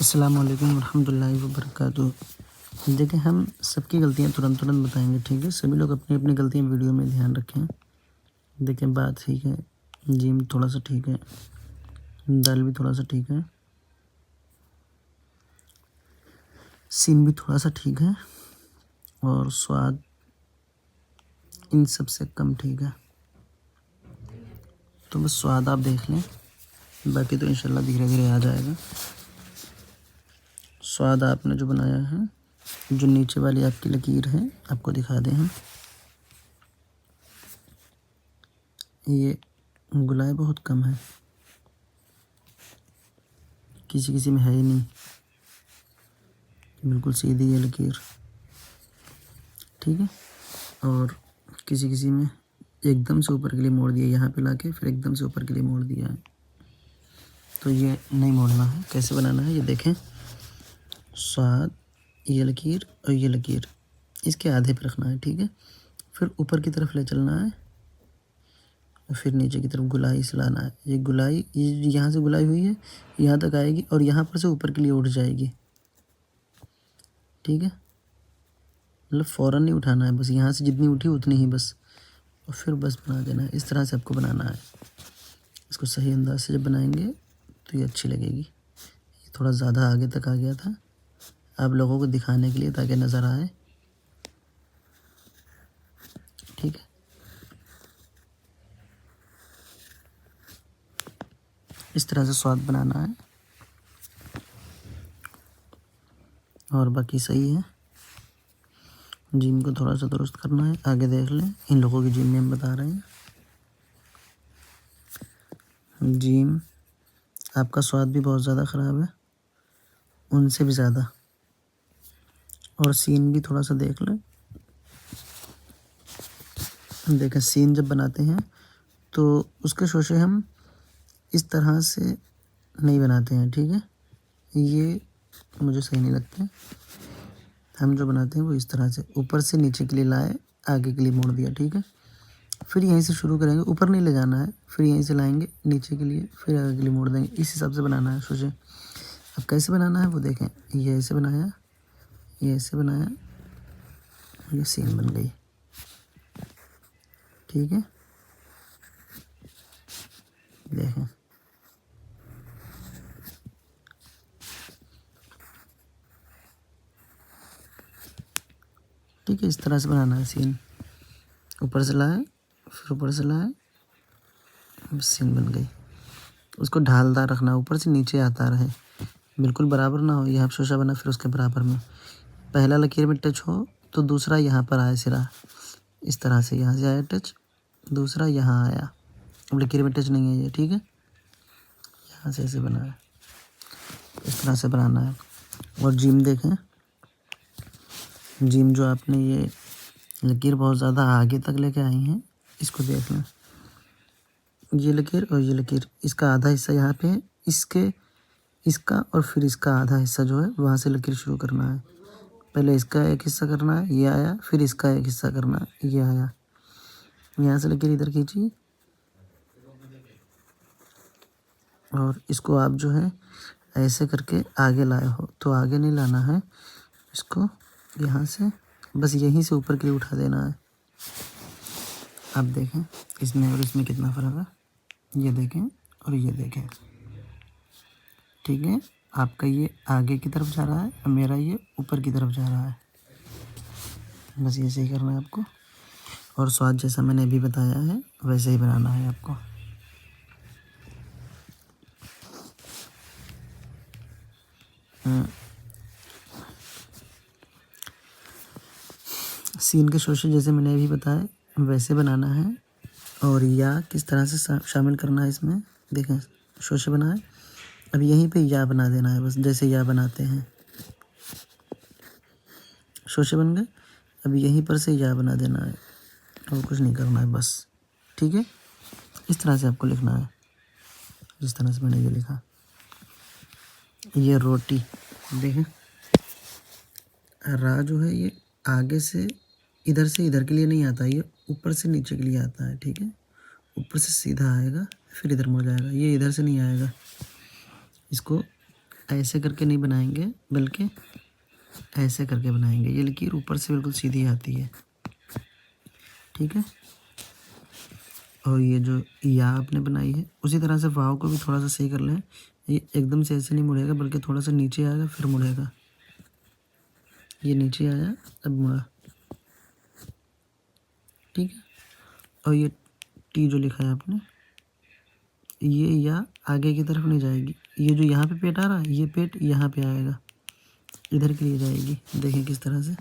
अस्सलाम वालेकुम रहमतुल्लाहि व बरकातुहू। देखिए, हम सबकी गलतियाँ तुरंत बताएँगे, ठीक है? सभी लोग अपनी-अपनी गलतियाँ वीडियो में ध्यान रखें। देखिए, बात ठीक है, जीम थोड़ा-सा ठीक है, दाल भी थोड़ा-सा ठीक है, सीन भी थोड़ा-सा ठीक है और स्वाद इन सब से कम ठीक है। तो बस स्वाद आप देख लें, बाकी तो इंशाल्लाह धीरे-धीरे आ जाएगा। स्वाद आपने जो बनाया है, जो नीचे वाली आपकी लकीर है, आपको दिखा दें हम। ये गुलाय बहुत कम है, किसी-किसी में है ही नहीं, बिल्कुल सीधी है लकीर, ठीक है? और किसी-किसी में एकदम से ऊपर के लिए मोड़ दिया, यहाँ पे लाके फिर एकदम से ऊपर के लिए मोड़ दिया है। तो ये नहीं मोड़ना है। कैसे बनाना है ये देखें। स्वाद, ये लकीर और ये लकीर इसके आधे पे रखना है, ठीक है? फिर ऊपर की तरफ ले चलना है और फिर नीचे की तरफ गुलाई से लाना है। ये गुलाई, ये यहाँ से गुलाई हुई है, यहाँ तक आएगी और यहाँ पर से ऊपर के लिए उठ जाएगी, ठीक है? मतलब फ़ौरन नहीं उठाना है, बस यहाँ से जितनी उठी उतनी ही बस, और फिर बस बना देना है। इस तरह से आपको बनाना है। इसको सही अंदाज से जब बनाएंगे तो ये अच्छी लगेगी। ये थोड़ा ज़्यादा आगे तक आ गया था, आप लोगों को दिखाने के लिए, ताकि नज़र आए, ठीक है? इस तरह से स्वाद बनाना है और बाकी सही है। जिम को थोड़ा सा दुरुस्त करना है, आगे देख लें। इन लोगों की जिम में हम बता रहे हैं। जिम, आपका स्वाद भी बहुत ज़्यादा ख़राब है, उनसे भी ज़्यादा। और सीन भी थोड़ा सा देख लें। देखें, सीन जब बनाते हैं तो उसके शोशे हम इस तरह से नहीं बनाते हैं, ठीक है? ये मुझे सही नहीं लगते। हम जो बनाते हैं वो इस तरह से ऊपर से नीचे के लिए लाए, आगे के लिए मोड़ दिया, ठीक है? फिर यहीं से शुरू करेंगे, ऊपर नहीं ले जाना है, फिर यहीं से लाएंगे नीचे के लिए, फिर आगे के लिए मोड़ देंगे। इस हिसाब से बनाना है शोशे। अब कैसे बनाना है वो देखें। ये ऐसे बनाया, ये ऐसे बनाया, ये सीन बन गई, ठीक है? देखें, ठीक है? इस तरह से बनाना है सीन। ऊपर से लाए, फिर ऊपर से लाए, सीन बन गई। उसको ढालदार रखना, ऊपर से नीचे आता रहे, बिल्कुल बराबर ना हो। यहाँ शोशा बना, फिर उसके बराबर में पहला लकीर में टच हो तो दूसरा यहाँ पर आए सिरा, इस तरह से। यहाँ से आया टच, दूसरा यहाँ आया, अब लकीर में टच नहीं है ये, ठीक है? यहाँ से ऐसे बना है, इस तरह से बनाना है। और जिम देखें, जिम जो आपने ये लकीर बहुत ज़्यादा आगे तक लेके आई हैं, इसको देख लें। ये लकीर और ये लकीर, इसका आधा हिस्सा यहाँ पे है, इसका और फिर इसका आधा हिस्सा जो है वहाँ से लकीर शुरू करना है। पहले इसका एक हिस्सा करना है, ये आया, फिर इसका एक हिस्सा करना है, ये आया। यहाँ से लकीर इधर खींची और इसको आप जो है ऐसे करके आगे लाए हो, तो आगे नहीं लाना है इसको, यहाँ से बस यहीं से ऊपर के लिए उठा देना है। आप देखें इसमें और इसमें कितना फ़र्क है, ये देखें और ये देखें, ठीक है? आपका ये आगे की तरफ जा रहा है और मेरा ये ऊपर की तरफ जा रहा है। बस ये सही करना है आपको, और स्वाद जैसा मैंने अभी बताया है वैसे ही बनाना है आपको। सीन के शोशे जैसे मैंने अभी बताया वैसे बनाना है। और या किस तरह से शामिल करना है इसमें, देखें, शोशे बनाए, अब यहीं पे या बना देना है, बस जैसे या बनाते हैं। शोशे बन गए, अब यहीं पर से या बना देना है, और कुछ नहीं करना है बस, ठीक है? इस तरह से आपको लिखना है, जिस तरह से मैंने ये लिखा। ये रोटी देखें, रा जो है ये आगे से इधर के लिए नहीं आता, ये ऊपर से नीचे के लिए आता है, ठीक है? ऊपर से सीधा आएगा, फिर इधर मुड़ जाएगा, ये इधर से नहीं आएगा। इसको ऐसे करके नहीं बनाएंगे, बल्कि ऐसे करके बनाएंगे। ये लकीर ऊपर से बिल्कुल सीधी आती है, ठीक है। और ये जो या आपने बनाई है, उसी तरह से वाव को भी थोड़ा सा सही कर लें। ये एकदम से ऐसे नहीं मुड़ेगा, बल्कि थोड़ा सा नीचे आएगा फिर मुड़ेगा। ये नीचे आया, अब मुड़ा, ठीक है। और ये टी जो लिखा है आपने, ये या आगे की तरफ नहीं जाएगी। ये जो यहाँ पे पेट आ रहा है, ये पेट यहाँ पे आएगा, इधर के लिए जाएगी। देखें किस तरह से,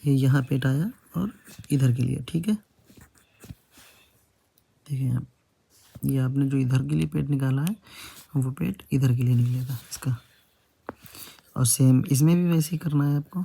ये यहाँ पेट आया और इधर के लिए, ठीक है। देखें आप, ये आपने जो इधर के लिए पेट निकाला है, वो पेट इधर के लिए निकलेगा इसका। और सेम इसमें भी वैसे ही करना है आपको।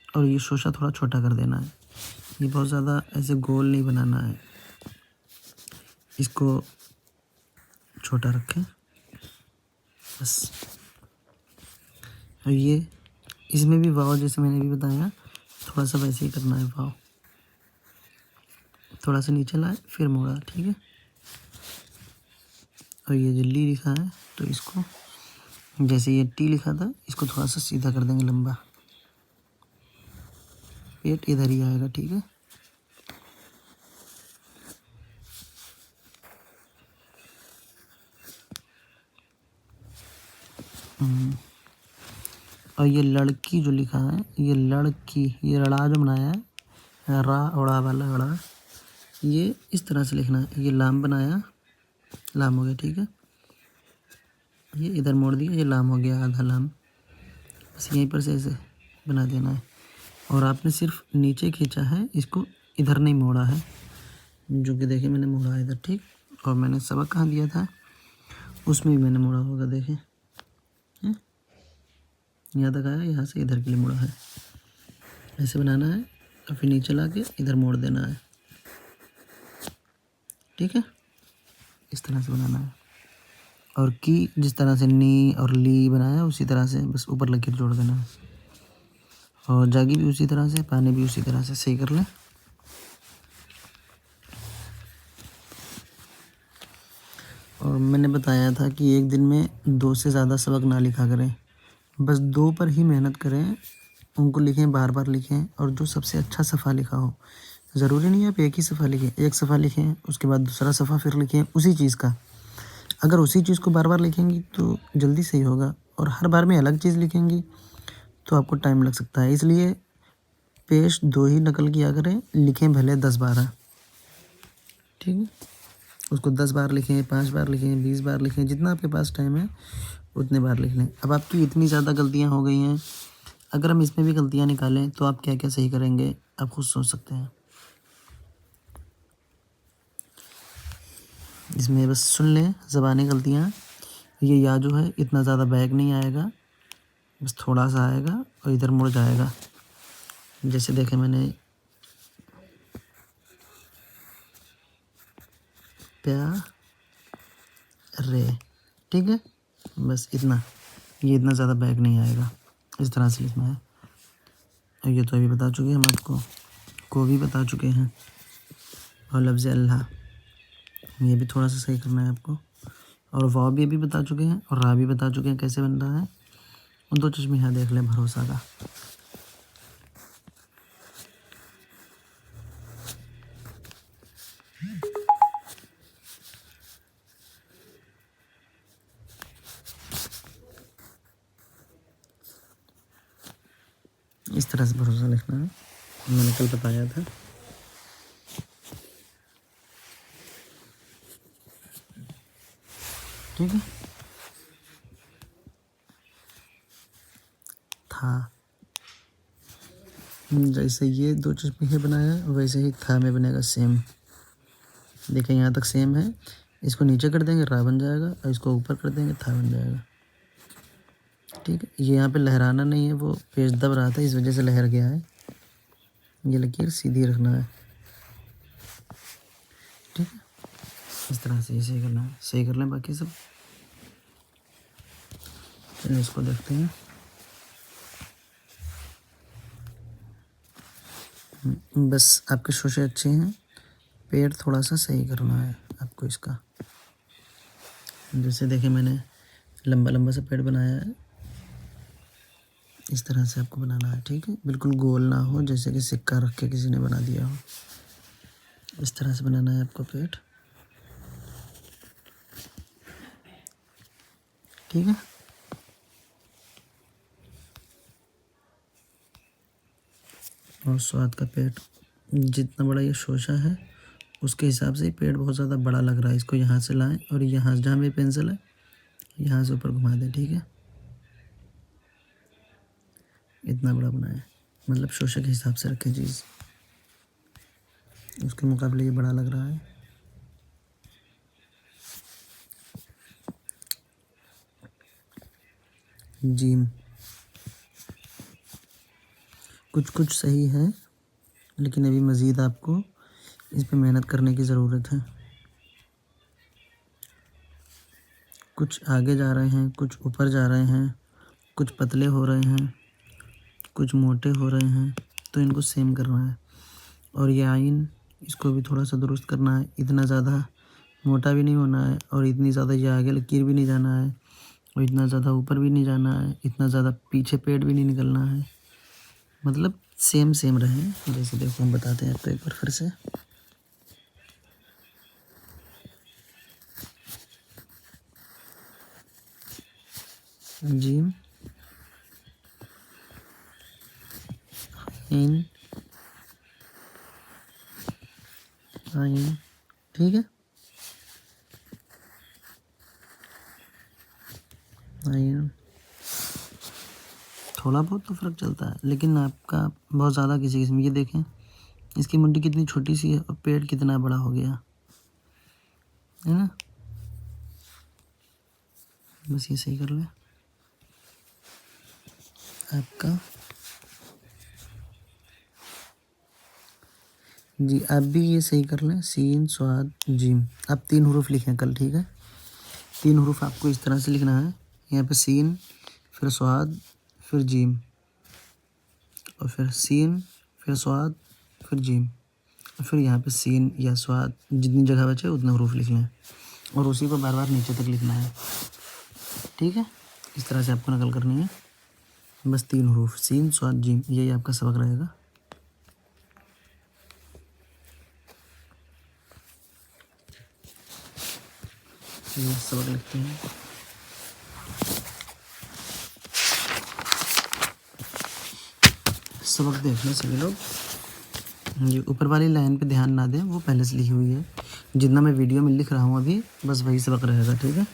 और ये शोशा थोड़ा छोटा कर देना है। ये बहुत ज़्यादा ऐसे गोल नहीं बनाना है, इसको छोटा रखें बस। और ये इसमें भी वाव जैसे मैंने भी बताया, थोड़ा सा वैसे ही करना है। वाव थोड़ा सा नीचे लाए फिर मोड़ा, ठीक है। और ये जो ली लिखा है, तो इसको जैसे ये टी लिखा था, इसको थोड़ा सा सीधा कर देंगे, लंबा। पेट इधर ही आएगा, ठीक है। और ये लड़की जो लिखा है, ये लड़की, ये रड़ा जो बनाया है, रा उड़ा वाला रड़ा, ये इस तरह से लिखना है। ये लाम बनाया, लाम हो गया, ठीक है। ये इधर मोड़ दिया, ये लाम हो गया, आधा लाम। बस यहीं पर से ऐसे बना देना है। और आपने सिर्फ नीचे खींचा है, इसको इधर नहीं मोड़ा है, जो कि देखिए मैंने मोड़ा है इधर, ठीक। और मैंने सबक कहाँ दिया था, उसमें भी मैंने मोड़ा होगा, देखें यहाँ तक आया, यहाँ से इधर के लिए मुड़ा है। ऐसे बनाना है और फिर नीचे ला के इधर मोड़ देना है, ठीक है। इस तरह से बनाना है। और की जिस तरह से नी और ली बनाया, उसी तरह से बस ऊपर लकीर जोड़ देना है। और जागी भी उसी तरह से, पानी भी उसी तरह से, सही कर लें। और मैंने बताया था कि एक दिन में 2 से ज़्यादा सबक ना लिखा करें, बस 2 पर ही मेहनत करें, उनको लिखें, बार बार लिखें। और जो सबसे अच्छा सफ़ा लिखा हो, ज़रूरी नहीं है आप एक ही सफ़ा लिखें, एक सफ़ा लिखें उसके बाद दूसरा सफ़ा फिर लिखें उसी चीज़ का। अगर उसी चीज़ को बार बार लिखेंगी तो जल्दी सही होगा, और हर बार में अलग चीज़ लिखेंगी तो आपको टाइम लग सकता है। इसलिए पेज 2 ही नकल किया करें, लिखें भले 10-12, ठीक है। उसको 10 बार लिखें, 5 बार लिखें, 20 बार लिखें, जितना आपके पास टाइम है उतने बार लिख लें। अब आपकी इतनी ज़्यादा गलतियाँ हो गई हैं, अगर हम इसमें भी गलतियाँ निकालें तो आप क्या क्या सही करेंगे, आप खुद सोच सकते हैं। इसमें बस सुन लें ज़बानी गलतियाँ। ये या जो है इतना ज़्यादा बैक नहीं आएगा, बस थोड़ा सा आएगा और इधर मुड़ जाएगा। जैसे देखें मैंने प्यारे, ठीक है, बस इतना। ये इतना ज़्यादा बैक नहीं आएगा, इस तरह से लिखना है। और ये तो अभी बता चुके हैं हम आपको, को भी बता चुके हैं। और लफ्ज़ अल्लाह, ये भी थोड़ा सा सही करना है आपको। और वाव भी अभी बता चुके हैं, और रा भी बता चुके हैं कैसे बन रहा है। उन 2 चश्मे यहाँ देख लें, भरोसा का। इस तरह से भरोसा लिखना है, मैंने कल बताया था। ठीक है, था जैसे ये 2 चश्मे बनाया वैसे ही था में बनेगा सेम। देखें यहाँ तक सेम है, इसको नीचे कर देंगे रा बन जाएगा, और इसको ऊपर कर देंगे था बन जाएगा, ठीक है। ये यहाँ पे लहराना नहीं है, वो पेज दब रहा था इस वजह से लहर गया है। ये लकीर सीधी रखना है, ठीक है। इस तरह से सही करना है, सही कर लें बाकी सब। चलिए इसको देखते हैं। बस आपके शोशे अच्छे हैं, पेड़ थोड़ा सा सही करना है आपको इसका। जैसे देखें मैंने लंबा लंबा सा पेड़ बनाया है, इस तरह से आपको बनाना है, ठीक है। बिल्कुल गोल ना हो, जैसे कि सिक्का रख के किसी ने बना दिया हो, इस तरह से बनाना है आपको पेड़, ठीक है। और स्वाद का पेड़, जितना बड़ा ये शोशा है उसके हिसाब से पेड़ बहुत ज़्यादा बड़ा लग रहा है। इसको यहाँ से लाएं और यहाँ से, जहाँ मेरी पेंसिल है यहाँ से ऊपर घुमा दें, ठीक है। इतना बड़ा बनाएं, मतलब शोशे के हिसाब से रखें चीज़, उसके मुकाबले ये बड़ा लग रहा है। जीम कुछ कुछ सही है, लेकिन अभी मज़ीद आपको इस पे मेहनत करने की ज़रूरत है। कुछ आगे जा रहे हैं, कुछ ऊपर जा रहे हैं, कुछ पतले हो रहे हैं, कुछ मोटे हो रहे हैं, तो इनको सेम करना है। और ये आइन, इसको भी थोड़ा सा दुरुस्त करना है। इतना ज़्यादा मोटा भी नहीं होना है और इतनी ज़्यादा ये आगे लकीर भी नहीं जाना है और इतना ज़्यादा ऊपर भी नहीं जाना है, इतना ज़्यादा पीछे पेड़ भी नहीं निकलना है, मतलब सेम सेम रहे। जैसे देखो हम बताते हैं आपको एक बार फिर से। जीम इन आइन, ठीक है। आइन, थोड़ा बहुत तो फ़र्क चलता है, लेकिन आपका बहुत ज़्यादा किसी किस्म। ये देखें इसकी मुंडी कितनी छोटी सी है और पेड़ कितना बड़ा हो गया है ना। बस ये सही कर ले आपका। जी आप भी ये सही कर लें, सीन स्वाद जीम। आप 3 हरूफ लिखें कल, ठीक है। 3 हरूफ आपको इस तरह से लिखना है, यहाँ पे सीन, फिर स्वाद, फिर जीम, और फिर सीन, फिर स्वाद, फिर जीम, और फिर यहाँ पे सीन या स्वाद, जितनी जगह बचे उतने हरूफ लिख लें और उसी को बार बार नीचे तक लिखना है, ठीक है। इस तरह से आपको नकल करनी है, बस 3 हरूफ, सीन स्वाद जीम, यही आपका सबक रहेगा। ये सबक लिखते हैं। सबक देखना सभी लोग, ये ऊपर वाली लाइन पे ध्यान ना दें, वो पहले से लिखी हुई है। जितना मैं वीडियो में लिख रहा हूँ अभी, बस वही सबक रहेगा, ठीक है।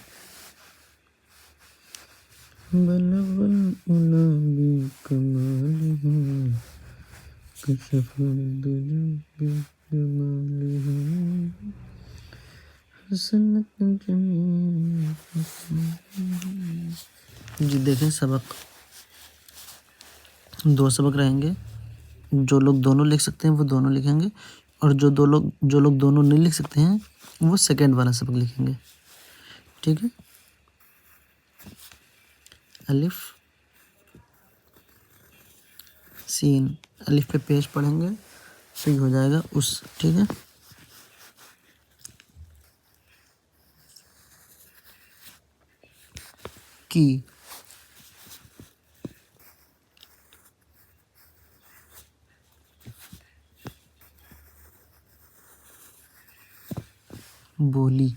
जी देखें सबक, 2 सबक रहेंगे। जो लोग दोनों लिख सकते हैं वो दोनों लिखेंगे, और जो लोग दोनों नहीं लिख सकते हैं वो सेकंड वाला सबक लिखेंगे, ठीक है। अलिफ सीन, अलिफ पे पेश पढ़ेंगे तो ये हो जाएगा उस, ठीक है। की, बोली,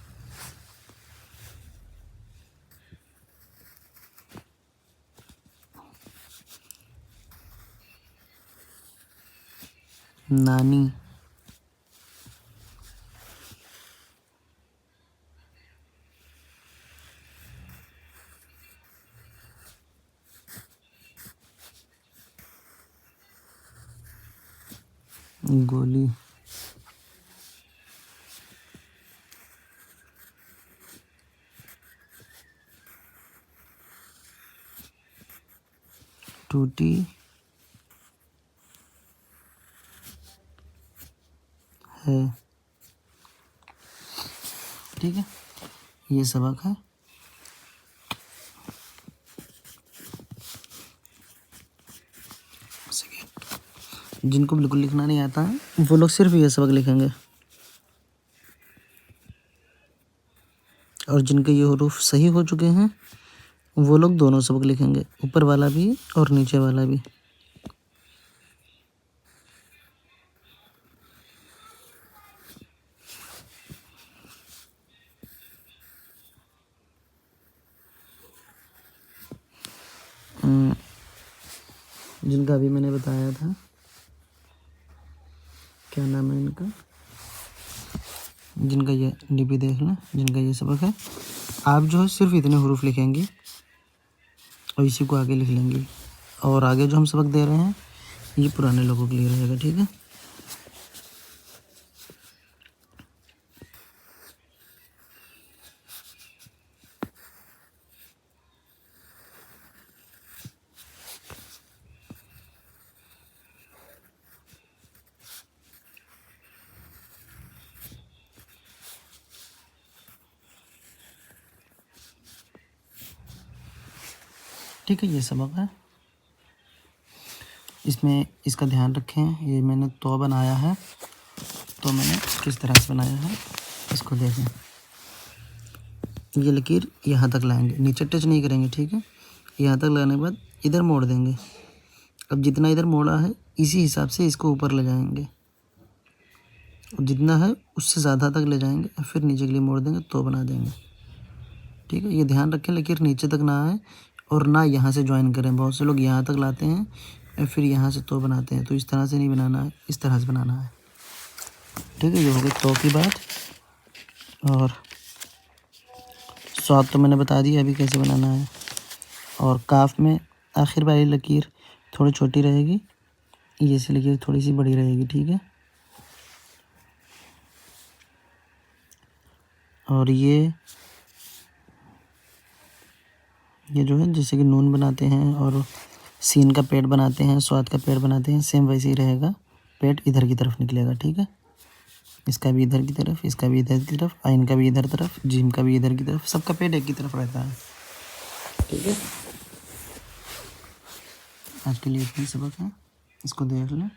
नानी, गोली, टूटी है, ठीक है। ये सबक है। जिनको बिल्कुल लिखना नहीं आता है वो लोग सिर्फ ये सबक लिखेंगे, और जिनके ये हरूफ सही हो चुके हैं वो लोग दोनों सबक लिखेंगे, ऊपर वाला भी और नीचे वाला भी। जिनका अभी मैंने बताया था, क्या नाम है इनका, जिनका ये डीपी देख लें, जिनका ये सबक है, आप जो है सिर्फ इतने हरूफ लिखेंगी और इसी को आगे लिख लेंगी। और आगे जो हम सबक दे रहे हैं ये पुराने लोगों के लिए रहेगा, ठीक है। ठीक है, ये सबक है। इसमें इसका ध्यान रखें, ये मैंने तो बनाया है, तो मैंने किस तरह से बनाया है इसको देखें। ये लकीर यहाँ तक लाएंगे, नीचे टच नहीं करेंगे, ठीक है। यहाँ तक लाने के बाद इधर मोड़ देंगे। अब जितना इधर मोड़ा है इसी हिसाब से इसको ऊपर ले जाएंगे, और जितना है उससे ज़्यादा तक ले जाएंगे, फिर नीचे के लिए मोड़ देंगे तो बना देंगे, ठीक है। ये ध्यान रखें लकीर नीचे तक ना आए और ना यहाँ से ज्वाइन करें। बहुत से लोग यहाँ तक लाते हैं और फिर यहाँ से तो बनाते हैं, तो इस तरह से नहीं बनाना है, इस तरह से बनाना है, ठीक है। ये हो गई तो की बात। और स्वाद तो मैंने बता दिया अभी कैसे बनाना है। और काफ में आखिर वाली लकीर थोड़ी छोटी रहेगी, ये से लकीर थोड़ी सी बड़ी रहेगी, ठीक है। और ये जो है जैसे कि नून बनाते हैं और सीन का पेट बनाते हैं, स्वाद का पेट बनाते हैं, सेम वैसे ही रहेगा। पेट इधर की तरफ निकलेगा, ठीक है। इसका भी इधर की तरफ, इसका भी इधर की तरफ, आइन का भी इधर तरफ, जिम का भी इधर की तरफ, सबका पेट एक की तरफ रहता है, ठीक है। आज के लिए इतनी सबक है, इसको देख लें।